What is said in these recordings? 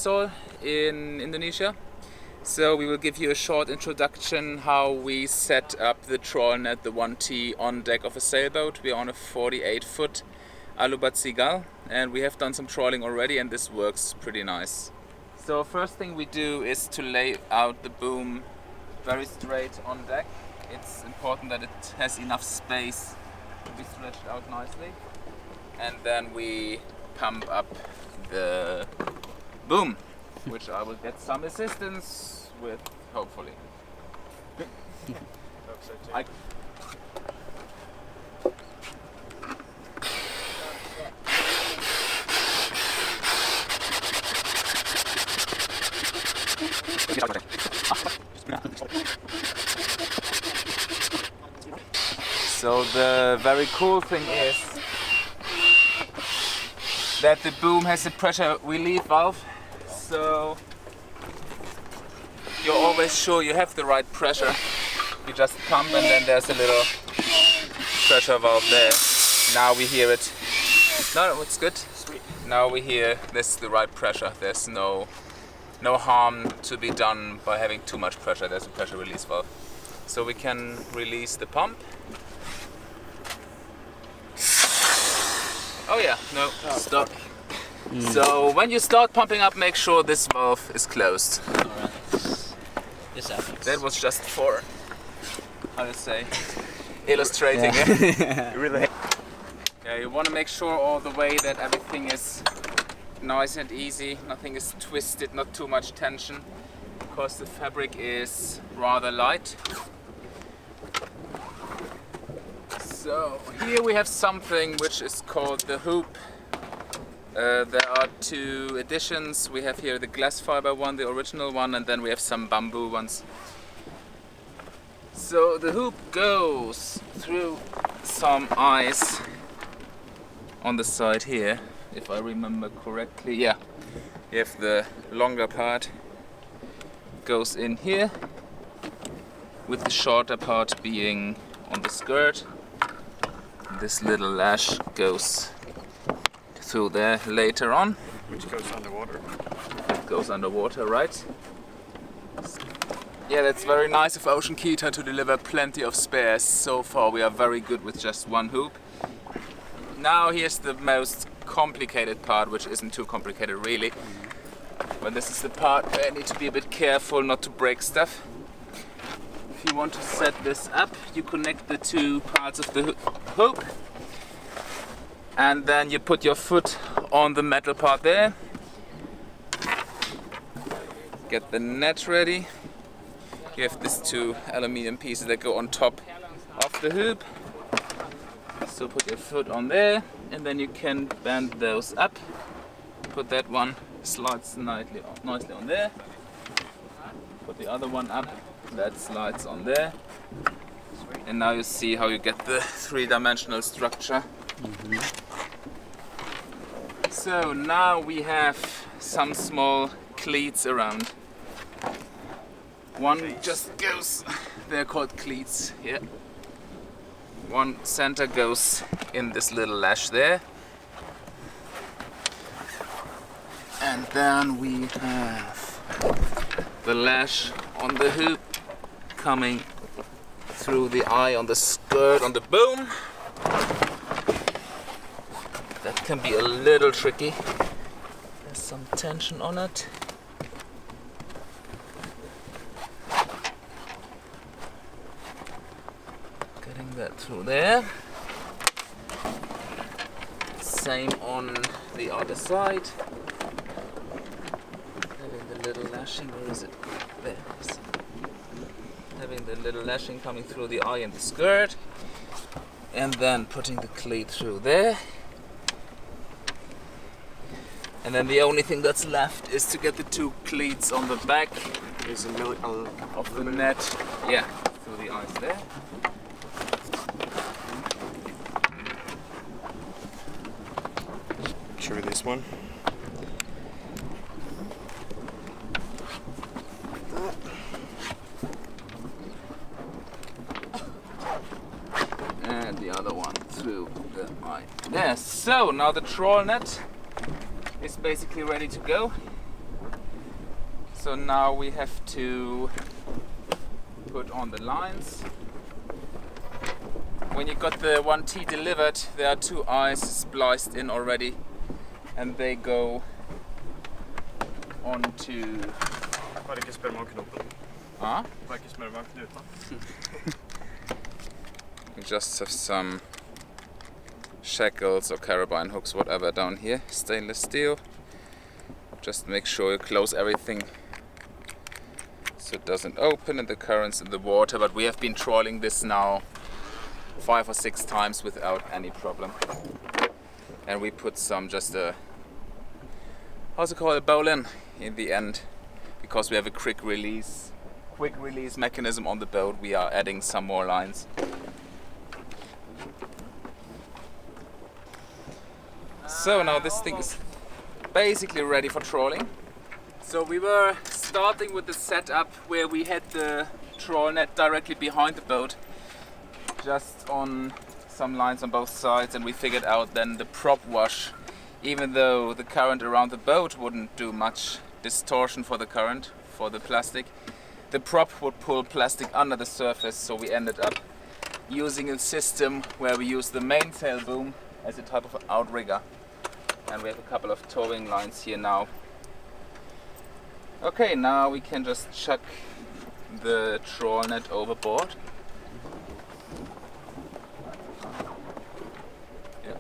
Sol in Indonesia. So we will give you a short introduction how we set up the trawl-net, the 1T, on deck of a sailboat. We are on a 48-foot alubat seagull and we have done some trawling already and this works pretty nice. So first thing we do is to lay out the boom very straight on deck. It's important that it has enough space to be stretched out nicely. And then we pump up the boom, which I will get some assistance with, hopefully. So the very cool thing is that the boom has a pressure relief valve, so you're always sure you have the right pressure. You just pump and then there's a little pressure valve there. Now we hear it. No, it's good. Sweet. Now we hear this is the right pressure. There's no harm to be done by having too much pressure. There's a pressure release valve. So we can release the pump. Oh yeah, no, stop. So when you start pumping up, make sure this valve is closed. Alright. This happens. That was just for, how to say, illustrating it. Really? Yeah, you want to make sure all the way that everything is nice and easy, nothing is twisted, not too much tension, because the fabric is rather light. So here we have something which is called the hoop. There are two editions. We have here the glass fiber one, the original one, and then we have some bamboo ones. So the hoop goes through some ice on the side here, if I remember correctly. Yeah, you have the longer part goes in here, with the shorter part being on the skirt. This little lash goes through there later on. Which goes underwater. It goes underwater, right? Yeah, that's very nice of Ocean Keto to deliver plenty of spares. So far we are very good with just one hoop. Now here's the most complicated part, which isn't too complicated really. But this is the part where I need to be a bit careful not to break stuff. If you want to set this up, you connect the two parts of the hoop and then you put your foot on the metal part there. Get the net ready. You have these two aluminium pieces that go on top of the hoop. So put your foot on there and then you can bend those up. Put that one, slides nicely on there. Put the other one up. That slides on there. And now you see how you get the three-dimensional structure. So now we have some small cleats around. One just goes, they're called cleats here. One center goes in this little lash there. And then we have the lash on the hoop coming through the eye on the skirt on the boom. That can be a little tricky. There's some tension on it. Getting that through there. Same on the other side. Having the little lashing, where is it? There it is. Having the little lashing coming through the eye and the skirt, and then putting the cleat through there. And then the only thing that's left is to get the two cleats on the back of the net. Yeah, through the eyes there. Sure, this one. And the other one through the eye. There, so now the trawl net is basically ready to go. So now we have to put on the lines. When you got the 1T delivered, there are 2 eyes spliced in already, and they go onto. Bare ikke spør meg om knoppen. Huh? Bare ikke spør meg om knuta. We just have some shackles or carabine hooks, whatever, down here, stainless steel. Just make sure you close everything so it doesn't open and the currents in the water, but we have been trawling this now 5 or 6 times without any problem. And we put some just a, how's it called, a bowline in the end, because we have a quick release mechanism on the boat. We are adding some more lines. So now this thing is basically ready for trawling. So we were starting with the setup where we had the trawl net directly behind the boat, just on some lines on both sides, and we figured out then the prop wash, even though the current around the boat wouldn't do much distortion for the current, for the plastic, the prop would pull plastic under the surface, so we ended up using a system where we use the mainsail boom as a type of outrigger. And we have a couple of towing lines here now. Okay, now we can just chuck the trawl net overboard. Yeah.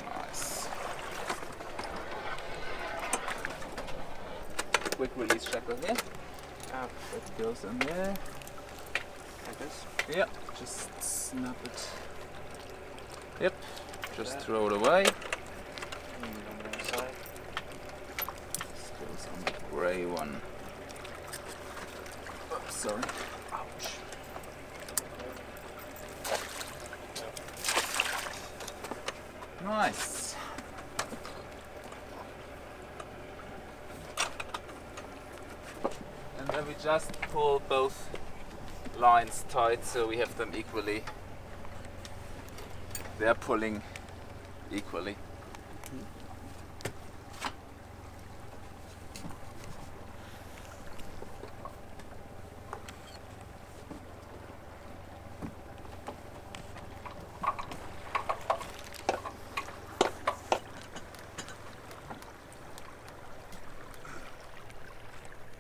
Nice. Quick release shackle here. That goes in there. Like this? Yeah, just snap it. Yep, just throw it away. On the other side. This goes on the grey one. Oops, sorry. Ouch. Nice. And then we just pull both lines tight so we have them equally. They're pulling equally.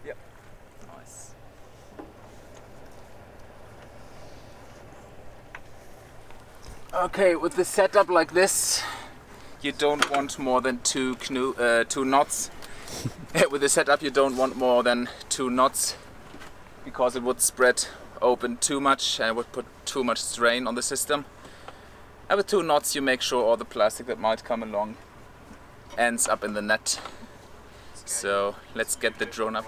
Yep. Nice. Okay, with the setup like this, you don't want more than two knots. With the setup, you don't want more than 2 knots because it would spread open too much and would put too much strain on the system. And with 2 knots, you make sure all the plastic that might come along ends up in the net. So let's get the drone up.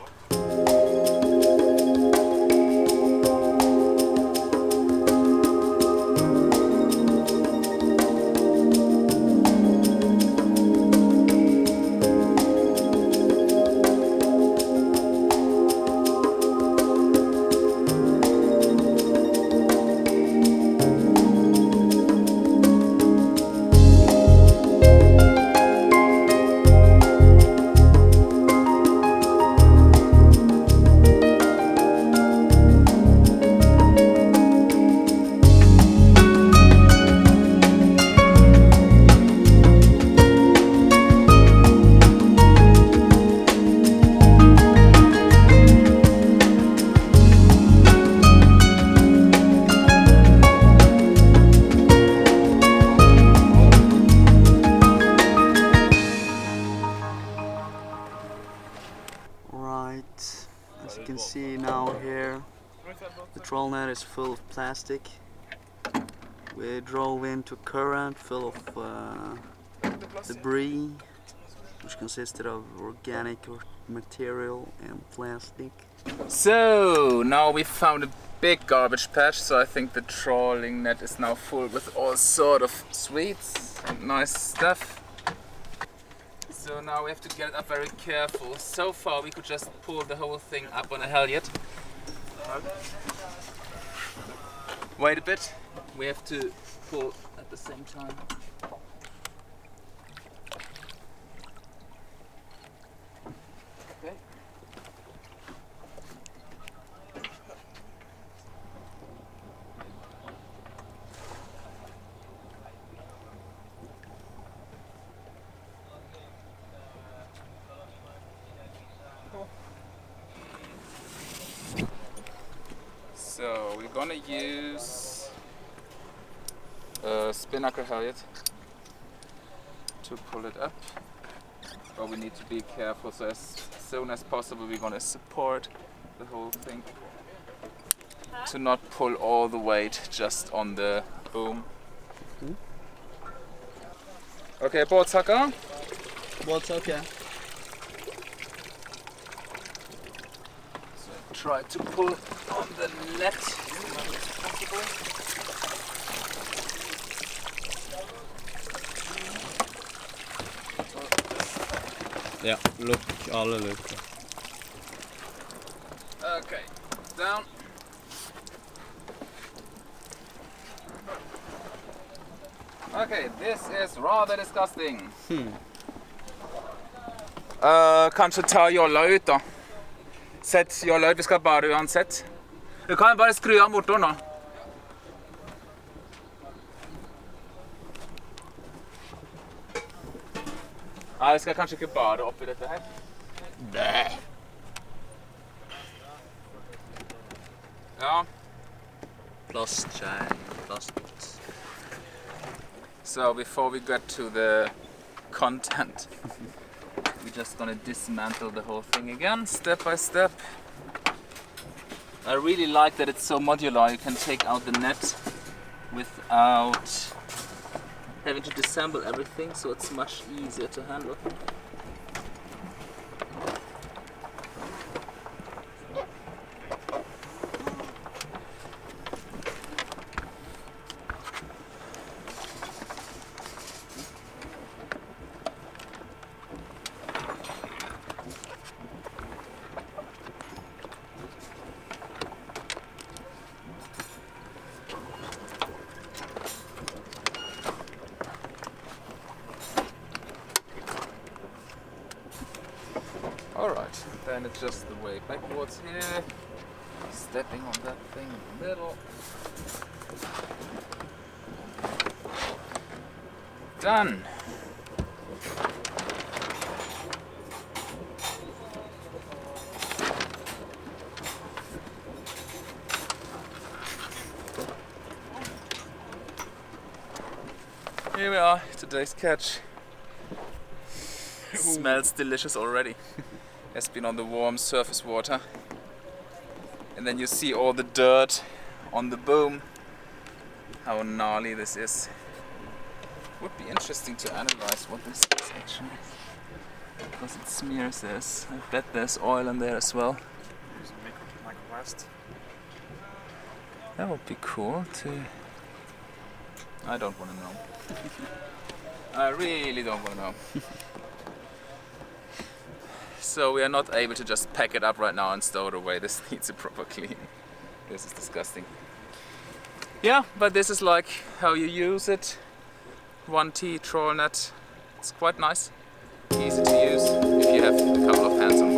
As you can see now here, the trawl net is full of plastic. We drove into current full of debris, which consisted of organic material and plastic. So now we found a big garbage patch, so I think the trawling net is now full with all sort of sweets and nice stuff. So now we have to get it up very careful. So far we could just pull the whole thing up on a halyard. Wait a bit, we have to pull at the same time. we're gonna use a spinnaker halyard to pull it up. But we need to be careful, so as soon as possible we're gonna support the whole thing to not pull all the weight just on the boom. Okay, båtsackar. What's okay? So try to pull on the net as much as possible. Ja, lukk alle lukker. Okay, down. Okay, this is rather disgusting. Kanskje ta jolla ut da. Sett jolla ut, vi skal bare uansett. Du kan bare skru av motoren nå. Nei, vi skal kanskje ikke bare opp i dette her. Bæh. Ja. Plast, plast. So before we get to the content, we're just gonna dismantle the whole thing again, step by step. I really like that it's so modular. You can take out the net without having to disassemble everything, so it's much easier to handle. Alright, then it's just the way backwards here, stepping on that thing in the middle. Done! Here we are, today's catch. Smells delicious already. Has been on the warm surface water. And then you see all the dirt on the boom. How gnarly this is. Would be interesting to analyze what this is actually. Because it smears this. I bet there's oil in there as well. Use a microplast. That would be cool to... I don't want to know. I really don't want to know. So we are not able to just pack it up right now and stow it away. This needs a proper clean. This is disgusting. Yeah, but this is like how you use it. 1T trawl net. It's quite nice. Easy to use if you have a couple of hands on